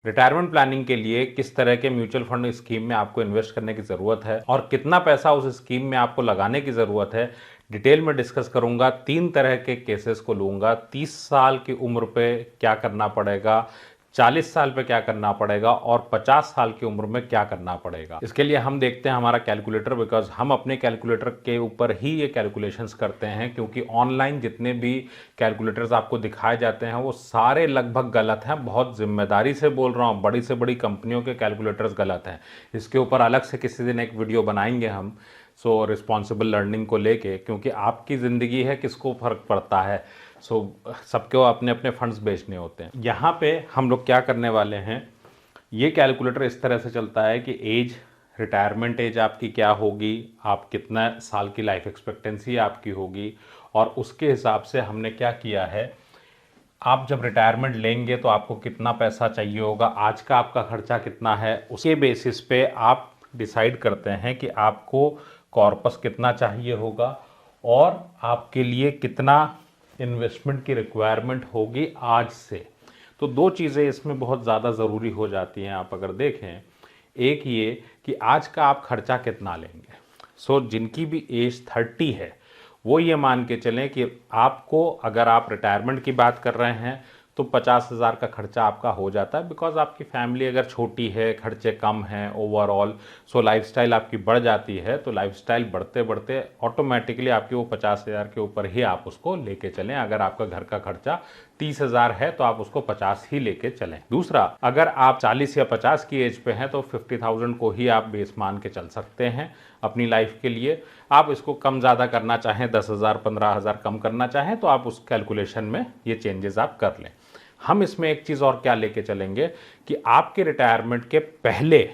Retirement planning के लिए किस तरह के म्यूचुअल फंड स्कीम में आपको इन्वेस्ट करने की ज़रूरत है और कितना पैसा उस स्कीम में आपको लगाने की ज़रूरत है, डिटेल में डिस्कस करूंगा। 3 तरह के केसेस को लूंगा। 30 साल की उम्र पे क्या करना पड़ेगा, 40 साल पे क्या करना पड़ेगा और 50 साल की उम्र में क्या करना पड़ेगा। इसके लिए हम देखते हैं हमारा कैलकुलेटर, बिकॉज हम अपने कैलकुलेटर के ऊपर ही ये कैलकुलेशंस करते हैं, क्योंकि ऑनलाइन जितने भी कैलकुलेटर्स आपको दिखाए जाते हैं वो सारे लगभग गलत हैं। बहुत जिम्मेदारी से बोल रहा हूँ, बड़ी से बड़ी कंपनियों के कैलकुलेटर्स गलत हैं। इसके ऊपर अलग से किसी दिन एक वीडियो बनाएंगे हम, सो रिस्पॉन्सिबल लर्निंग को लेके, क्योंकि आपकी ज़िंदगी है, किसको फ़र्क पड़ता है। सबको अपने अपने फंड्स बेचने होते हैं। यहाँ पे हम लोग क्या करने वाले हैं, ये कैलकुलेटर इस तरह से चलता है कि एज, रिटायरमेंट एज आपकी क्या होगी, आप कितना साल की लाइफ एक्सपेक्टेंसी आपकी होगी, और उसके हिसाब से हमने क्या किया है, आप जब रिटायरमेंट लेंगे तो आपको कितना पैसा चाहिए होगा, आज का आपका खर्चा कितना है, उसके बेसिस पे आप डिसाइड करते हैं कि आपको कॉर्पस कितना चाहिए होगा और आपके लिए कितना इन्वेस्टमेंट की रिक्वायरमेंट होगी आज से। तो 2 चीज़ें इसमें बहुत ज़्यादा ज़रूरी हो जाती हैं। आप अगर देखें, एक ये कि आज का आप खर्चा कितना लेंगे। जिनकी भी एज 30 है वो ये मान के चलें कि आपको, अगर आप रिटायरमेंट की बात कर रहे हैं तो 50,000 का खर्चा आपका हो जाता है, बिकॉज आपकी फैमिली अगर छोटी है, खर्चे कम हैं ओवरऑल, लाइफस्टाइल आपकी बढ़ जाती है। तो लाइफस्टाइल बढ़ते बढ़ते ऑटोमेटिकली आपके वो 50,000 के ऊपर ही आप उसको लेके चलें। अगर आपका घर का खर्चा 30,000 है तो आप उसको 50 ही लेके चलें। दूसरा, अगर आप 40 या 50 की एज पे हैं तो 50,000 को ही आप बेस मान के चल सकते हैं अपनी लाइफ के लिए। आप इसको कम ज़्यादा करना चाहें, 10,000 15,000 कम करना चाहें तो आप उस कैलकुलेशन में ये चेंजेस आप कर लें। हम इसमें एक चीज़ और क्या लेके चलेंगे कि आपके रिटायरमेंट के पहले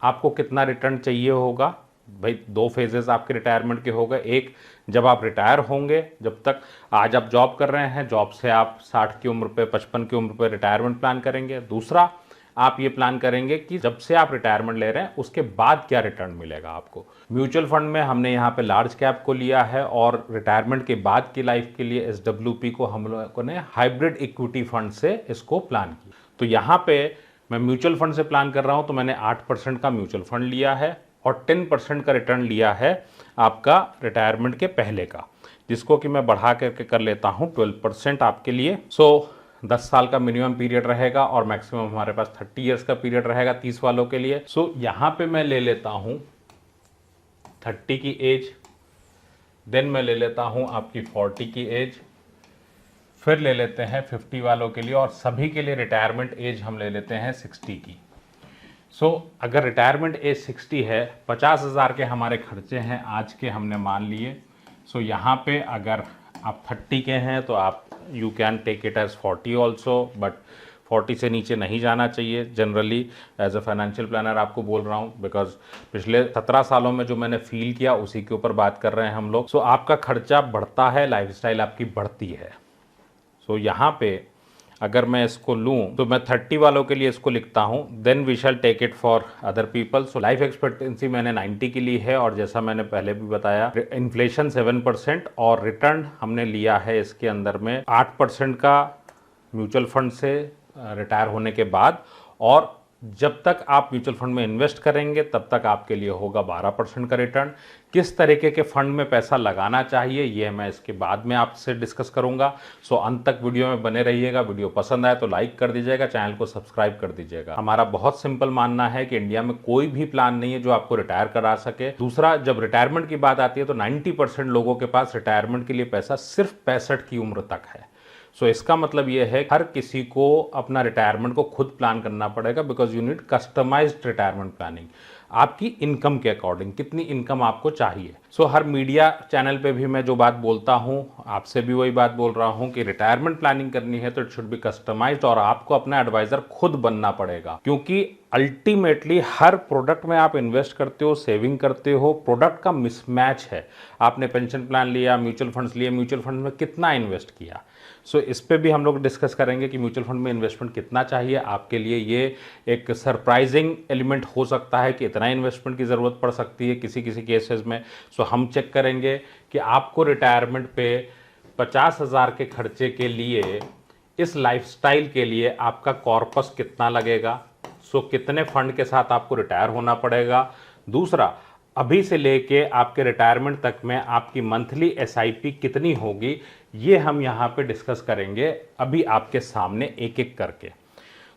आपको कितना रिटर्न चाहिए होगा। भाई 2 फेजेस आपके रिटायरमेंट के हो गए। एक, जब आप रिटायर होंगे, जब तक आज आप जॉब कर रहे हैं, जॉब से आप 60 की उम्र पे, 55 की उम्र पे रिटायरमेंट प्लान करेंगे। दूसरा, आप ये प्लान करेंगे कि जब से आप रिटायरमेंट ले रहे हैं उसके बाद क्या रिटर्न मिलेगा आपको। म्यूचुअल फंड में हमने यहाँ पे लार्ज कैप को लिया है और रिटायरमेंट के बाद की लाइफ के लिए SWP को हम लोगों ने हाइब्रिड इक्विटी फंड से इसको प्लान किया। तो यहाँ पे मैं म्यूचुअल फंड से प्लान कर रहा हूँ तो मैंने 8% का म्यूचुअल फंड लिया है और 10% का रिटर्न लिया है आपका रिटायरमेंट के पहले का, जिसको कि मैं बढ़ा करके कर लेता हूँ 12% आपके लिए। 10 साल का मिनिमम पीरियड रहेगा और मैक्सिमम हमारे पास 30 ईयर्स का पीरियड रहेगा 30 वालों के लिए। यहाँ पे मैं ले लेता हूँ 30 की एज, देन मैं ले लेता हूँ आपकी 40 की एज, फिर ले लेते हैं 50 वालों के लिए, और सभी के लिए रिटायरमेंट एज हम ले लेते हैं 60 की। अगर रिटायरमेंट एज 60 है, 50,000 के हमारे खर्चे हैं आज के, हमने मान लिए। यहाँ पे अगर आप 30 के हैं तो आप you can take it as 40 also, but 40 से नीचे नहीं जाना चाहिए generally. As a financial planner आपको बोल रहा हूँ, बिकॉज पिछले 17 सालों में जो मैंने फील किया उसी के ऊपर बात कर रहे हैं हम लोग। आपका खर्चा बढ़ता है, लाइफस्टाइल आपकी बढ़ती है। यहाँ पे अगर मैं इसको लूँ तो मैं 30 वालों के लिए इसको लिखता हूँ, then we shall take it for other people. Life expectancy मैंने 90 की ली है, और जैसा मैंने पहले भी बताया, इन्फ्लेशन 7% और रिटर्न हमने लिया है इसके अंदर में 8% का म्यूचुअल फंड से रिटायर होने के बाद, और जब तक आप म्यूचुअल फंड में इन्वेस्ट करेंगे तब तक आपके लिए होगा 12% का रिटर्न। किस तरीके के फंड में पैसा लगाना चाहिए ये मैं इसके बाद में आपसे डिस्कस करूंगा। अंत तक वीडियो में बने रहिएगा। वीडियो पसंद आए तो लाइक कर दीजिएगा, चैनल को सब्सक्राइब कर दीजिएगा। हमारा बहुत सिंपल मानना है कि इंडिया में कोई भी प्लान नहीं है जो आपको रिटायर करा सके। दूसरा, जब रिटायरमेंट की बात आती है तो 90% लोगों के पास रिटायरमेंट के लिए पैसा सिर्फ 65 की उम्र तक है। इसका मतलब यह है हर किसी को अपना रिटायरमेंट को खुद प्लान करना पड़ेगा, because you need customized retirement planning. आपकी इनकम के अकॉर्डिंग कितनी इनकम आपको चाहिए। हर मीडिया चैनल पे भी मैं जो बात बोलता हूँ, आपसे भी वही बात बोल रहा हूँ कि रिटायरमेंट प्लानिंग करनी है तो इट शुड बी कस्टमाइज्ड, और आपको अपना एडवाइजर खुद बनना पड़ेगा। क्योंकि अल्टीमेटली हर प्रोडक्ट में आप इन्वेस्ट करते हो, सेविंग करते हो, प्रोडक्ट का मिसमैच है। आपने पेंशन प्लान लिया, म्यूचुअल फंड्स लिए, म्यूचुअल फंड में कितना इन्वेस्ट किया। इस पे भी हम लोग डिस्कस करेंगे कि म्यूचुअल फंड में इन्वेस्टमेंट कितना चाहिए आपके लिए। ये एक सरप्राइजिंग एलिमेंट हो सकता है कि इतना इन्वेस्टमेंट की ज़रूरत पड़ सकती है किसी किसी केसेस में। हम चेक करेंगे कि आपको रिटायरमेंट पे 50,000 के खर्चे के लिए इस लाइफस्टाइल के लिए आपका कॉर्पस कितना लगेगा, सो कितने फंड के साथ आपको रिटायर होना पड़ेगा। दूसरा, अभी से लेके आपके रिटायरमेंट तक में आपकी मंथली एसआईपी कितनी होगी, ये हम यहाँ पे डिस्कस करेंगे अभी आपके सामने एक एक करके।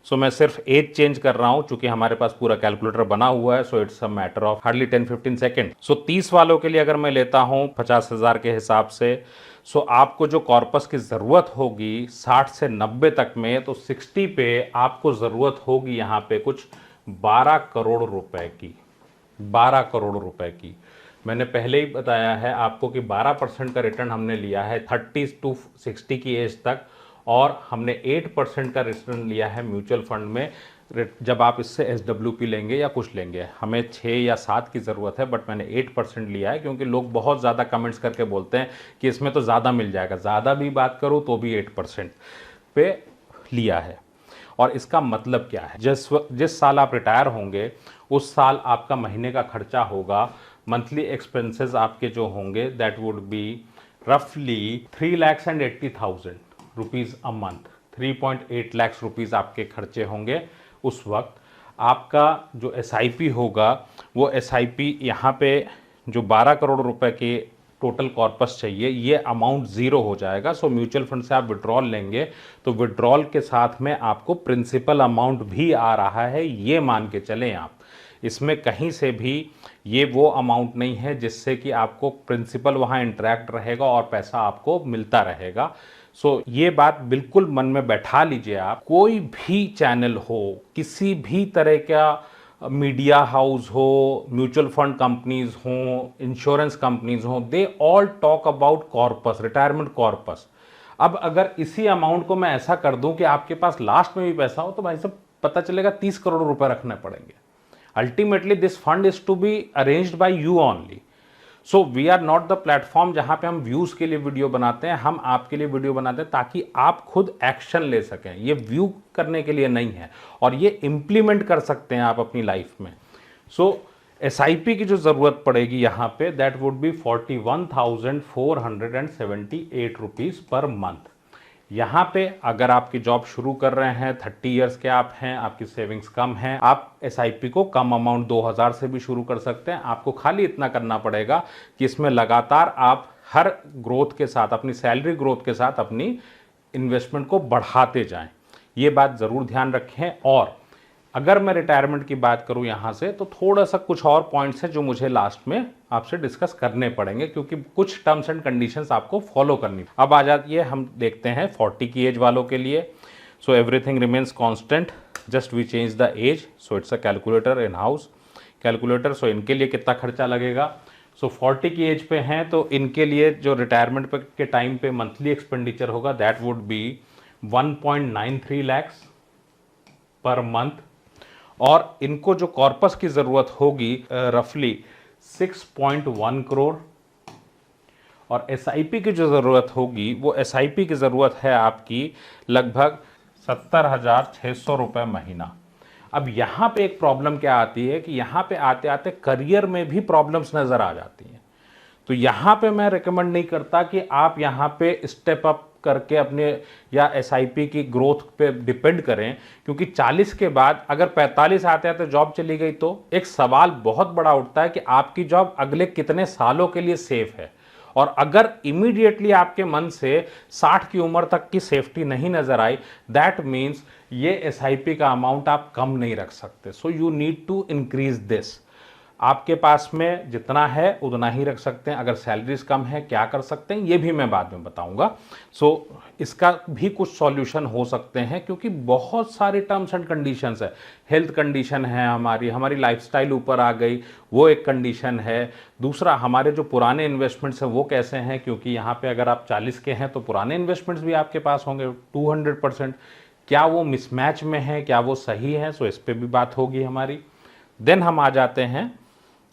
सो मैं सिर्फ एज चेंज कर रहा हूँ, चूंकि हमारे पास पूरा कैलकुलेटर बना हुआ है, so it's a matter of hardly 10-15 second. So 30 वालों के लिए अगर मैं लेता हूँ 50,000 के हिसाब से, सो आपको जो कॉर्पस की ज़रूरत होगी 60 से 90 तक में, तो 60 पे आपको ज़रूरत होगी यहाँ पे कुछ 12 करोड़ रुपए की। 12 करोड़ रुपए की मैंने पहले ही बताया है आपको कि 12% का रिटर्न हमने लिया है 30 to 60 की एज तक, और हमने 8% का रिटर्न लिया है म्यूचुअल फंड में। जब आप इससे SWP लेंगे या कुछ लेंगे, हमें 6 या 7 की ज़रूरत है, बट मैंने 8% लिया है क्योंकि लोग बहुत ज़्यादा कमेंट्स करके बोलते हैं कि इसमें तो ज़्यादा मिल जाएगा। ज़्यादा भी बात करूँ तो भी 8% पे लिया है। और इसका मतलब क्या है, जिस साल आप रिटायर होंगे उस साल आपका महीने का खर्चा होगा, मंथली एक्सपेंसेस आपके जो होंगे दैट वुड बी रफली 3,80,000 rupees a month. 3.8 lakh rupees आपके खर्चे होंगे उस वक्त। आपका जो SIP होगा वो SIP यहाँ पे जो 12 करोड़ रुपए के टोटल कॉर्पस चाहिए, ये अमाउंट ज़ीरो हो जाएगा। सो म्यूचुअल फंड से आप विड्रॉल लेंगे तो विड्रॉल के साथ में आपको प्रिंसिपल अमाउंट भी आ रहा है, ये मान के चलें आप। इसमें कहीं से भी ये वो अमाउंट नहीं है जिससे कि आपको प्रिंसिपल वहाँ इंटरेक्ट रहेगा और पैसा आपको मिलता रहेगा। सो ये बात बिल्कुल मन में बैठा लीजिए आप। कोई भी चैनल हो, किसी भी तरह का मीडिया हाउस हो, म्यूचुअल फंड कंपनीज हो, इंश्योरेंस कंपनीज हो, they all talk about corpus, retirement corpus. अब अगर इसी अमाउंट को मैं ऐसा कर दूं कि आपके पास लास्ट में भी पैसा हो, तो भाई साहब पता चलेगा 30 करोड़ रुपए रखने पड़ेंगे। Ultimately this fund is to be arranged by you only. So we are not the platform जहां पे हम व्यूज के लिए वीडियो बनाते हैं, हम आपके लिए वीडियो बनाते हैं ताकि आप खुद एक्शन ले सकें। ये व्यू करने के लिए नहीं है, और ये इंप्लीमेंट कर सकते हैं आप अपनी लाइफ में। सो SIP की जो ज़रूरत पड़ेगी यहाँ पे that would be 41,478 rupees per month. यहाँ पे अगर आपकी जॉब शुरू कर रहे हैं, 30 इयर्स के आप हैं, आपकी सेविंग्स कम हैं, आप SIP को कम अमाउंट 2,000 से भी शुरू कर सकते हैं। आपको खाली इतना करना पड़ेगा कि इसमें लगातार आप हर ग्रोथ के साथ, अपनी सैलरी ग्रोथ के साथ अपनी इन्वेस्टमेंट को बढ़ाते जाएं। ये बात ज़रूर ध्यान रखें। और अगर मैं रिटायरमेंट की बात करूं यहाँ से, तो थोड़ा सा कुछ और पॉइंट्स हैं जो मुझे लास्ट में आपसे डिस्कस करने पड़ेंगे, क्योंकि कुछ टर्म्स एंड कंडीशंस आपको फॉलो करनी। अब आ जाइए, हम देखते हैं 40 की एज वालों के लिए। So everything remains constant, just we change the age. So it's a calculator, in house calculator. So इनके लिए कितना खर्चा लगेगा। सो 40 की एज पे हैं तो इनके लिए जो रिटायरमेंट के टाइम पे मंथली एक्सपेंडिचर होगा that would be 1.93 lakhs per month. और इनको जो कॉर्पस की ज़रूरत होगी रफली 6.1 करोड़। और SIP की जो ज़रूरत होगी वो SIP की ज़रूरत है आपकी लगभग 70,600 रुपये महीना। अब यहाँ पे एक प्रॉब्लम क्या आती है कि यहाँ पे आते आते करियर में भी प्रॉब्लम्स नज़र आ जाती हैं। तो यहाँ पे मैं रिकमेंड नहीं करता कि आप यहाँ पे स्टेप अप करके अपने या SIP की ग्रोथ पे डिपेंड करें, क्योंकि 40 के बाद अगर 45 आते आते जॉब चली गई तो एक सवाल बहुत बड़ा उठता है कि आपकी जॉब अगले कितने सालों के लिए सेफ है। और अगर इमीडिएटली आपके मन से 60 की उम्र तक की सेफ्टी नहीं नजर आई, दैट मीन्स ये SIP का अमाउंट आप कम नहीं रख सकते। So you need to increase this. आपके पास में जितना है उतना ही रख सकते हैं। अगर सैलरीज कम है क्या कर सकते हैं, ये भी मैं बाद में बताऊंगा। सो इसका भी कुछ सॉल्यूशन हो सकते हैं, क्योंकि बहुत सारे टर्म्स एंड कंडीशंस है। हेल्थ कंडीशन है, हमारी लाइफस्टाइल ऊपर आ गई, वो एक कंडीशन है। दूसरा, हमारे जो पुराने इन्वेस्टमेंट्स हैं वो कैसे हैं, क्योंकि यहाँ पे अगर आप 40 के हैं तो पुराने इन्वेस्टमेंट्स भी आपके पास होंगे 200%। क्या वो मिसमैच में है, क्या वो सही है, सो इस पर भी बात होगी हमारी। देन हम आ जाते हैं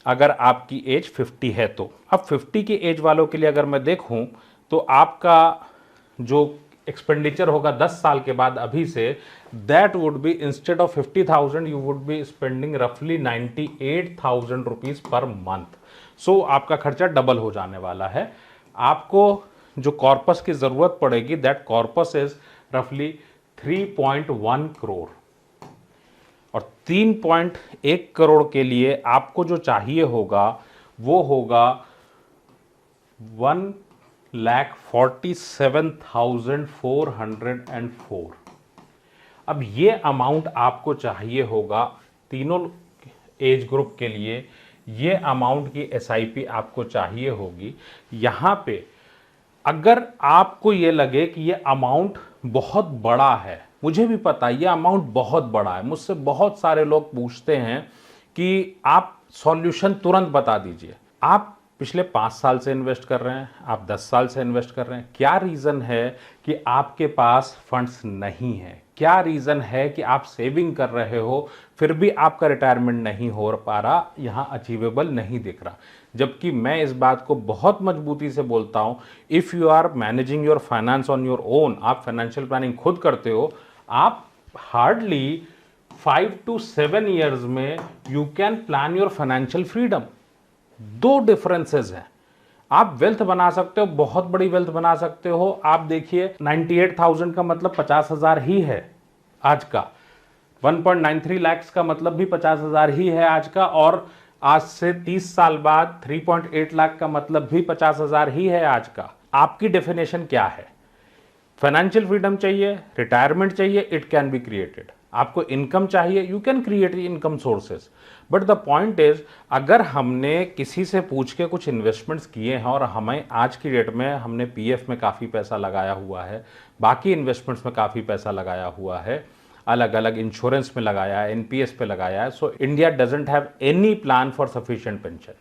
अगर आपकी एज 50 है तो। अब 50 की एज वालों के लिए अगर मैं देखूं तो आपका जो एक्सपेंडिचर होगा 10 साल के बाद अभी से, that would be instead of 50,000 you would be spending रफली 98,000 रुपीज़ पर मंथ। सो आपका खर्चा डबल हो जाने वाला है। आपको जो कॉर्पस की ज़रूरत पड़ेगी दैट कॉर्पस इज रफली 3.1 करोड़। और 3.1 करोड़ के लिए आपको जो चाहिए होगा वो होगा 1,47,404। अब ये अमाउंट आपको चाहिए होगा तीनों एज ग्रुप के लिए। ये अमाउंट की एसआईपी आपको चाहिए होगी। यहाँ पे अगर आपको ये लगे कि ये अमाउंट बहुत बड़ा है, मुझे भी पता है ये अमाउंट बहुत बड़ा है, मुझसे बहुत सारे लोग पूछते हैं कि आप सॉल्यूशन तुरंत बता दीजिए। आप पिछले 5 साल से इन्वेस्ट कर रहे हैं, आप 10 साल से इन्वेस्ट कर रहे हैं, क्या रीज़न है कि आपके पास फंड्स नहीं है? क्या रीज़न है कि आप सेविंग कर रहे हो फिर भी आपका रिटायरमेंट नहीं हो पा रहा, यहां अचीवेबल नहीं दिख रहा? जबकि मैं इस बात को बहुत मजबूती से बोलता हूं, if you are managing your finance on your own, आप फाइनेंशियल प्लानिंग खुद करते हो, आप हार्डली 5 to 7 ईयर्स में you can plan your financial freedom. दो डिफरेंसेस हैं। आप वेल्थ बना सकते हो, बहुत बड़ी वेल्थ बना सकते हो। आप देखिए 98,000 का मतलब 50,000 ही है आज का, 1.93 लाख का मतलब भी 50,000 ही है आज का, और आज से 30 साल बाद 3.8 लाख का मतलब भी 50,000 ही है आज का। आपकी डेफिनेशन क्या है? फाइनेंशियल फ्रीडम चाहिए, रिटायरमेंट चाहिए, इट कैन बी क्रिएटेड। आपको इनकम चाहिए, you can create income sources. But the point is, अगर हमने किसी से पूछ के कुछ इन्वेस्टमेंट्स किए हैं और हमें आज की डेट में हमने पीएफ में काफ़ी पैसा लगाया हुआ है, बाकी इन्वेस्टमेंट्स में काफ़ी पैसा लगाया हुआ है, अलग अलग इंश्योरेंस में लगाया है, एनपीएस पे लगाया है, so India doesn't have any plan for sufficient pension.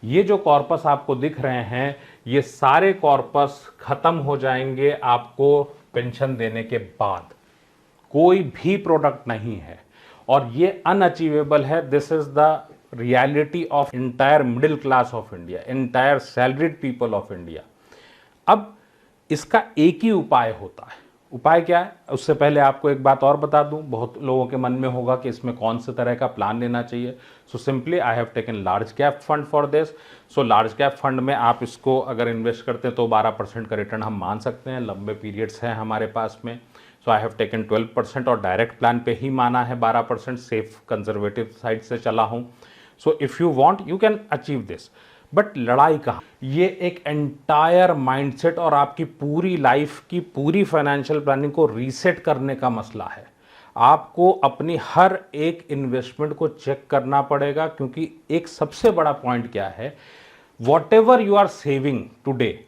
ये जो कॉर्पस आपको दिख रहे हैं, ये सारे कॉर्पस खत्म हो जाएंगे आपको पेंशन देने के बाद। कोई भी प्रोडक्ट नहीं है और ये अनअचीवेबल है। This is the reality of entire middle class of India, entire salaried people of India. अब इसका एक ही उपाय होता है। उपाय क्या है? उससे पहले आपको एक बात और बता दूं, बहुत लोगों के मन में होगा कि इसमें कौन से तरह का प्लान लेना चाहिए। So simply I have taken large cap fund for this. So large cap fund में आप इसको अगर इन्वेस्ट करते हैं तो 12% का रिटर्न हम मान सकते हैं। लंबे पीरियड्स हैं हमारे पास में। सो आई हैव टेकन 12% और डायरेक्ट प्लान पे ही माना है 12%, सेफ कंजर्वेटिव साइड से चला हूँ। So if you want you can achieve this. But लड़ाई कहाँ? ये एक एंटायर माइंडसेट और आपकी पूरी लाइफ की पूरी फाइनेंशियल प्लानिंग को रीसेट करने का मसला है। आपको अपनी हर एक इन्वेस्टमेंट को चेक करना पड़ेगा, क्योंकि एक सबसे बड़ा पॉइंट क्या है, whatever you are saving today,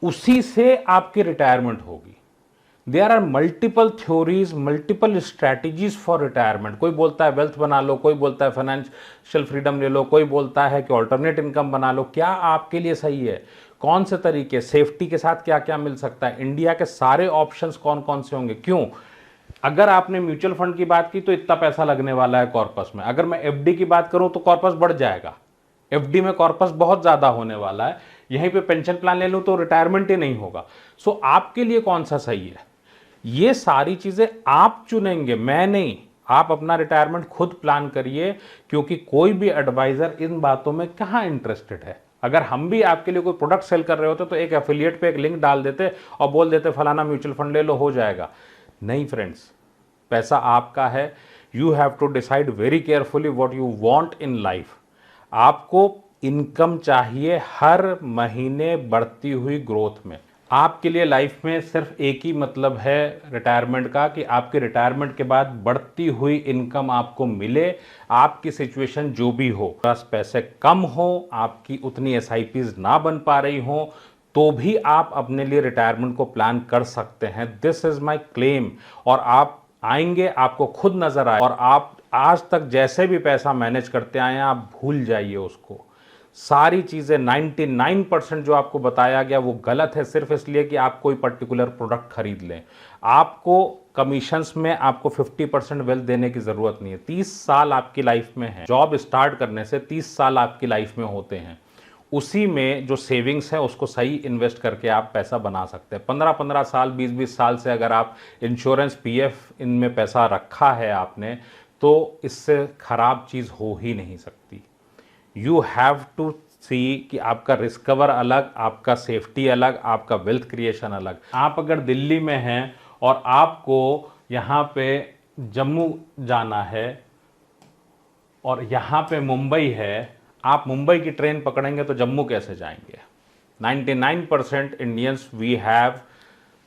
उसी से आपकी रिटायरमेंट होगी। There are multiple theories, multiple strategies for retirement. कोई बोलता है वेल्थ बना लो, कोई बोलता है फाइनेंशियल फ्रीडम ले लो, कोई बोलता है कि ऑल्टरनेट इनकम बना लो। क्या आपके लिए सही है? कौन से तरीके, सेफ्टी के साथ क्या क्या मिल सकता है, इंडिया के सारे ऑप्शंस कौन कौन से होंगे? क्यों? अगर आपने म्यूचुअल फंड की बात की तो इतना पैसा लगने वाला है कॉर्पस में। अगर मैं एफडी की बात करूं तो कॉर्पस बढ़ जाएगा। एफडी में कॉर्पस बहुत ज्यादा होने वाला है। यहीं पे पेंशन प्लान ले लूं तो रिटायरमेंट ही नहीं होगा। सो आपके लिए कौन सा सही है? ये सारी चीजें आप चुनेंगे, मैं नहीं। आप अपना रिटायरमेंट खुद प्लान करिए, क्योंकि कोई भी एडवाइजर इन बातों में कहां इंटरेस्टेड है। अगर हम भी आपके लिए कोई प्रोडक्ट सेल कर रहे होते तो एक एफिलिएट पे एक लिंक डाल देते और बोल देते फलाना म्यूचुअल फंड ले लो, हो जाएगा। नहीं फ्रेंड्स, पैसा आपका है। You have to decide very carefully what you want in life. आपको इनकम चाहिए हर महीने बढ़ती हुई ग्रोथ में। आपके लिए लाइफ में सिर्फ एक ही मतलब है रिटायरमेंट का, कि आपके रिटायरमेंट के बाद बढ़ती हुई इनकम आपको मिले। आपकी सिचुएशन जो भी हो, बस पैसे कम हो, आपकी उतनी एसआईपीज ना बन पा रही हो, तो भी आप अपने लिए रिटायरमेंट को प्लान कर सकते हैं। This is my claim. और आप आएंगे, आपको खुद नजर आए, और आप आज तक जैसे भी पैसा मैनेज करते आए हैं, आप भूल जाइए उसको। सारी चीज़ें 99% जो आपको बताया गया वो गलत है, सिर्फ इसलिए कि आप कोई पर्टिकुलर प्रोडक्ट खरीद लें। आपको कमीशंस में आपको 50% वेल्थ देने की ज़रूरत नहीं है। 30 साल आपकी लाइफ में है, जॉब स्टार्ट करने से 30 साल आपकी लाइफ में होते हैं। उसी में जो सेविंग्स है उसको सही इन्वेस्ट करके आप पैसा बना सकते हैं। 15-15 साल, 20-20 साल से अगर आप इंश्योरेंस, पीएफ इनमें पैसा रखा है आपने, तो इससे खराब चीज़ हो ही नहीं सकती। यू हैव टू सी कि आपका रिस्क कवर अलग, आपका सेफ्टी अलग, आपका वेल्थ क्रिएशन अलग। आप अगर दिल्ली में हैं और आपको यहाँ पे जम्मू जाना है और यहाँ पे मुंबई है, आप मुंबई की ट्रेन पकड़ेंगे तो जम्मू कैसे जाएंगे? 99% Indians we have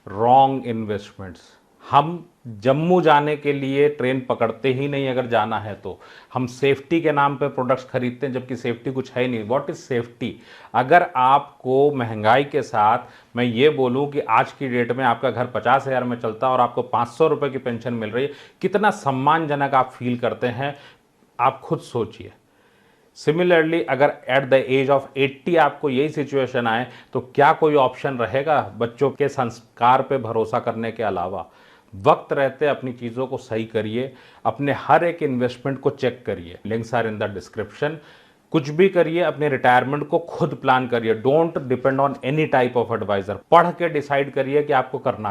wrong investments. हम जम्मू जाने के लिए ट्रेन पकड़ते ही नहीं, अगर जाना है तो हम सेफ्टी के नाम पे प्रोडक्ट्स खरीदते हैं, जबकि सेफ्टी कुछ है ही नहीं। What is safety? अगर आपको महंगाई के साथ मैं ये बोलूं कि आज की डेट में आपका घर 50,000 में चलता है और आपको 500 रुपये की पेंशन मिल रही है, कितना सम्मानजनक आप फील करते हैं, आप खुद सोचिए। सिमिलरली अगर एट द एज ऑफ 80 आपको यही सिचुएशन आए तो क्या कोई ऑप्शन रहेगा बच्चों के संस्कार पे भरोसा करने के अलावा? वक्त रहते अपनी चीज़ों को सही करिए, अपने हर एक इन्वेस्टमेंट को चेक करिए। Links are in the description. कुछ भी करिए, अपने रिटायरमेंट को खुद प्लान करिए। Don't depend on any type of advisor. पढ़ के डिसाइड करिए कि आपको करना